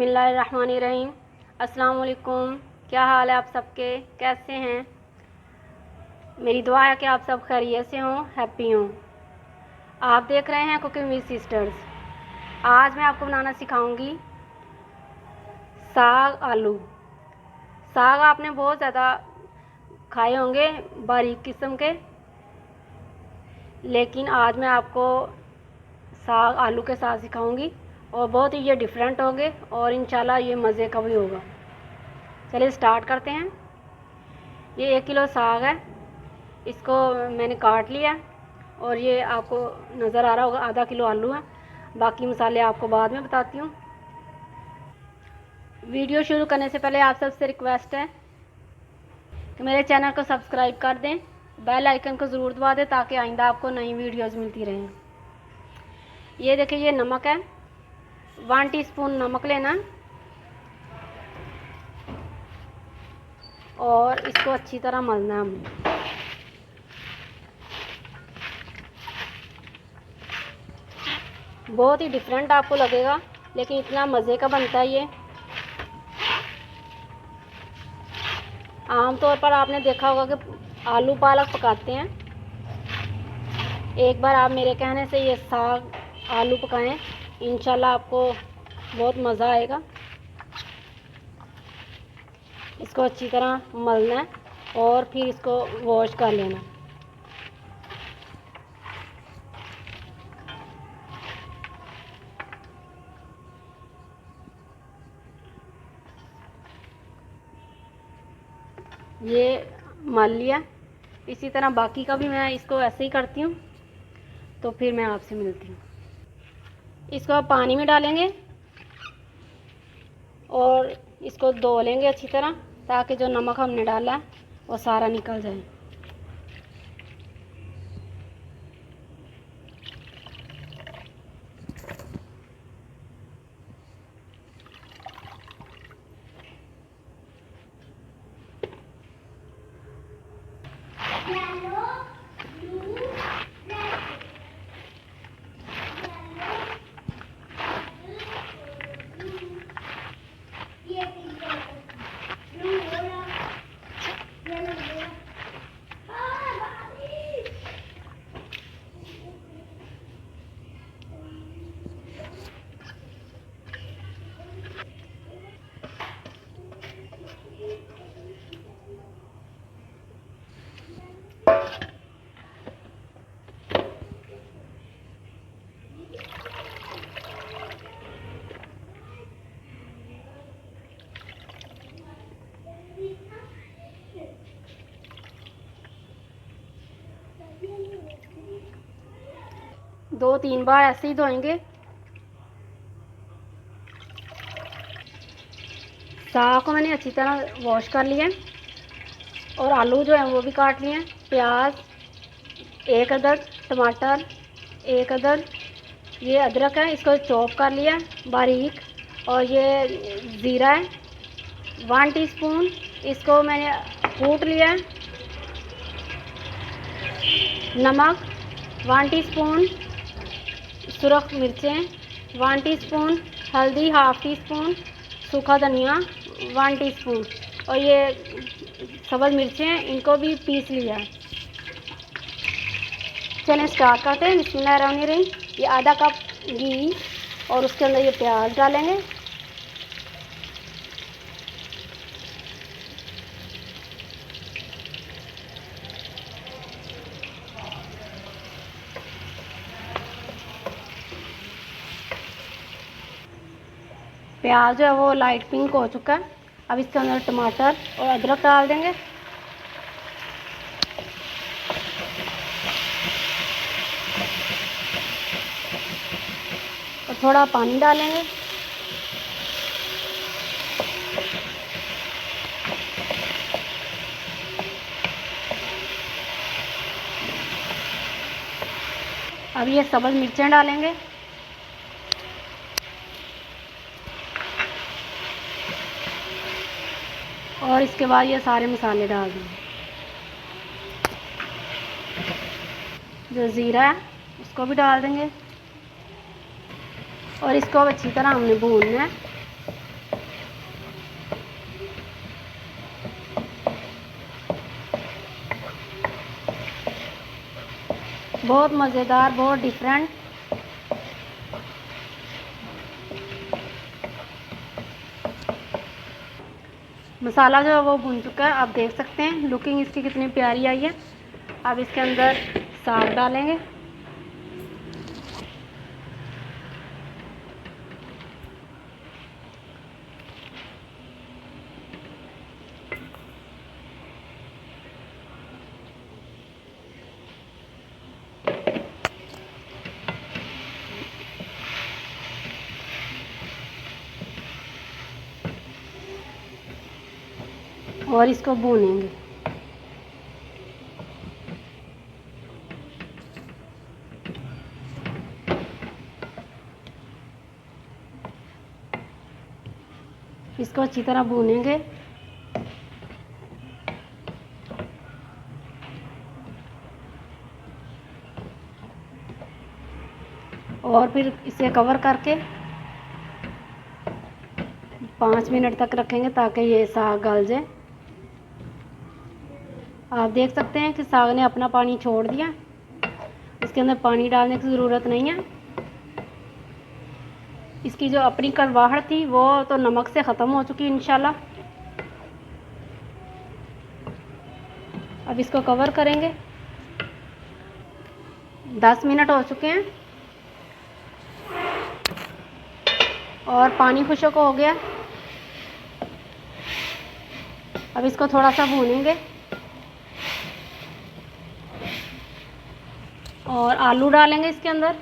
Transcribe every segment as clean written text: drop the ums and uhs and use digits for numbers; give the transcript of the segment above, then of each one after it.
बिस्मिल्लाहिर्रहमानिर्रहीम। अस्सलाम वालेकुम। क्या हाल है आप सबके, कैसे हैं? मेरी दुआ है कि आप सब खैरियत से हों, हैप्पी हों। आप देख रहे हैं कुकिंग विद सिस्टर्स। आज मैं आपको बनाना सिखाऊंगी साग आलू। साग आपने बहुत ज़्यादा खाए होंगे बारीक किस्म के, लेकिन आज मैं आपको साग आलू के साथ सिखाऊंगी और बहुत ही ये डिफरेंट होंगे और इंशाल्लाह ये मज़े का भी होगा। चलिए स्टार्ट करते हैं। ये 1 किलो साग है, इसको मैंने काट लिया और ये आपको नज़र आ रहा होगा आधा किलो आलू है। बाकी मसाले आपको बाद में बताती हूँ। वीडियो शुरू करने से पहले आप सबसे रिक्वेस्ट है कि मेरे चैनल को सब्सक्राइब कर दें, बेल आइकन को ज़रूर दबा दें ताकि आइंदा आपको नई वीडियोज़ मिलती रहें। ये देखिए, ये नमक है, 1 टीस्पून नमक लेना और इसको अच्छी तरह मलना है हमने। बहुत ही डिफरेंट आपको लगेगा, लेकिन इतना मज़े का बनता है ये। आमतौर पर आपने देखा होगा कि आलू पालक पकाते हैं, एक बार आप मेरे कहने से ये साग आलू पकाएं, इंशाल्लाह आपको बहुत मज़ा आएगा। इसको अच्छी तरह मलना है और फिर इसको वॉश कर लेना। ये मल लिया। इसी तरह बाकी का भी मैं इसको ऐसे ही करती हूँ, तो फिर मैं आपसे मिलती हूँ। इसको आप पानी में डालेंगे और इसको धो लेंगे अच्छी तरह ताकि जो नमक हमने डाला है वो सारा निकल जाए। दो तीन बार ऐसे ही धोएंगे। साग को मैंने अच्छी तरह वॉश कर लिया और आलू जो है वो भी काट लिए। प्याज 1 अदद, टमाटर 1 अदद, ये अदरक है, इसको चॉप कर लिया बारीक। और ये ज़ीरा है 1 टीस्पून, इसको मैंने कूट लिया। नमक 1 टीस्पून, सुरख मिर्चें 1 टीस्पून, हल्दी 1/2 टीस्पून, सूखा धनिया 1 टीस्पून और ये सब्ज़ मिर्चें, इनको भी पीस लिया। चलें स्टार्ट करते हैं। बिस्मिल्लाहिर्रहमानिर्रहीम। ये आधा कप घी और उसके अंदर ये प्याज डालेंगे। प्याज जो है वो लाइट पिंक हो चुका है। अब इसके अंदर टमाटर और अदरक डाल देंगे। और थोड़ा पानी डालेंगे। अब ये सब्ज़ मिर्चें डालेंगे और इसके बाद ये सारे मसाले डाल देंगे। जो ज़ीरा है उसको भी डाल देंगे और इसको अच्छी तरह हमने भूनना है। बहुत मज़ेदार, बहुत डिफरेंट। मसाला जो है वो भुन चुका है, आप देख सकते हैं लुकिंग इसकी कितनी प्यारी आई है। अब इसके अंदर साग डालेंगे। और इसको भूनेंगे। इसको अच्छी तरह भूनेंगे। और फिर इसे कवर करके 5 मिनट तक रखेंगे ताकि ये साग गल जाए। आप देख सकते हैं कि साग ने अपना पानी छोड़ दिया। इसके अंदर पानी डालने की ज़रूरत नहीं है। इसकी जो अपनी कड़वाहट थी वो तो नमक से ख़त्म हो चुकी है इंशाल्लाह। अब इसको कवर करेंगे। 10 मिनट हो चुके हैं और पानी खुश्क हो गया। अब इसको थोड़ा सा भूनेंगे और आलू डालेंगे इसके अंदर।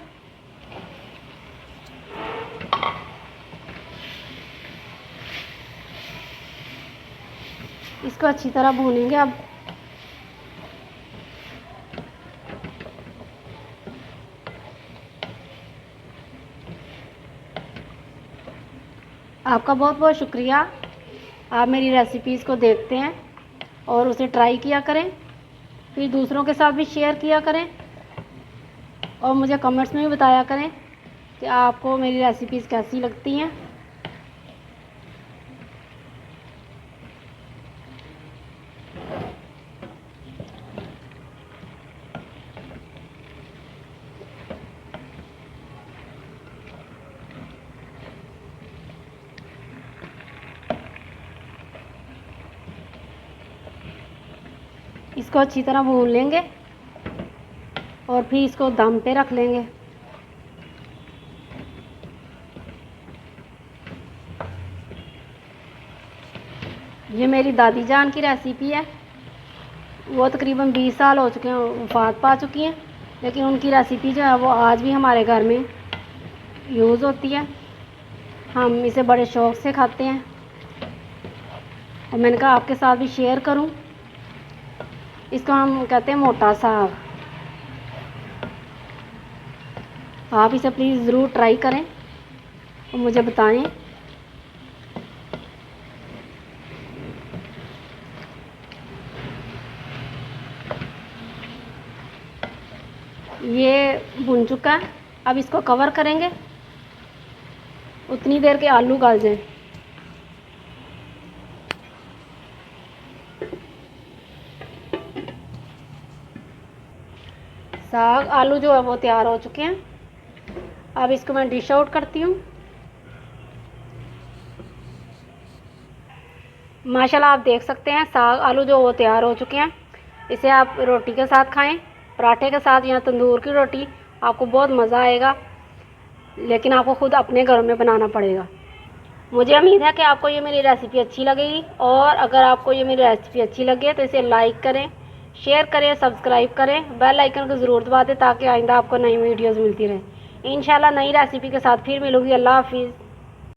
इसको अच्छी तरह भूनेंगे। अब आपका बहुत बहुत शुक्रिया। आप मेरी रेसिपीज़ को देखते हैं और उसे ट्राई किया करें, फिर दूसरों के साथ भी शेयर किया करें और मुझे कमेंट्स में भी बताया करें कि आपको मेरी रेसिपीज़ कैसी लगती हैं। इसको अच्छी तरह भून लेंगे और फिर इसको दम पे रख लेंगे। ये मेरी दादी जान की रेसिपी है। वो तकरीबन 20 साल हो चुके हैं, वफ़ात पा चुकी हैं, लेकिन उनकी रेसिपी जो है वो आज भी हमारे घर में यूज़ होती है। हम इसे बड़े शौक़ से खाते हैं और मैंने कहा आपके साथ भी शेयर करूं। इसको हम कहते हैं मोटा साग। आप इसे प्लीज़ ज़रूर ट्राई करें और मुझे बताएं। ये भुन चुका है। अब इसको कवर करेंगे उतनी देर के आलू गल जाएं। साग आलू जो है वो तैयार हो चुके हैं। अब इसको मैं डिश आउट करती हूँ। माशाल्लाह आप देख सकते हैं साग आलू जो वो तैयार हो चुके हैं। इसे आप रोटी के साथ खाएं, पराठे के साथ या तंदूर की रोटी, आपको बहुत मज़ा आएगा। लेकिन आपको ख़ुद अपने घरों में बनाना पड़ेगा। मुझे उम्मीद है कि आपको ये मेरी रेसिपी अच्छी लगेगी और अगर आपको ये मेरी रेसिपी अच्छी लगे तो इसे लाइक करें, शेयर करें, सब्सक्राइब करें, बेल आइकन को ज़रूर दबा दें ताकि आइंदा आपको नई वीडियोज़ मिलती रहें। इंशाल्लाह नई रेसिपी के साथ फिर मिलूँगी। अल्लाह हाफिज़।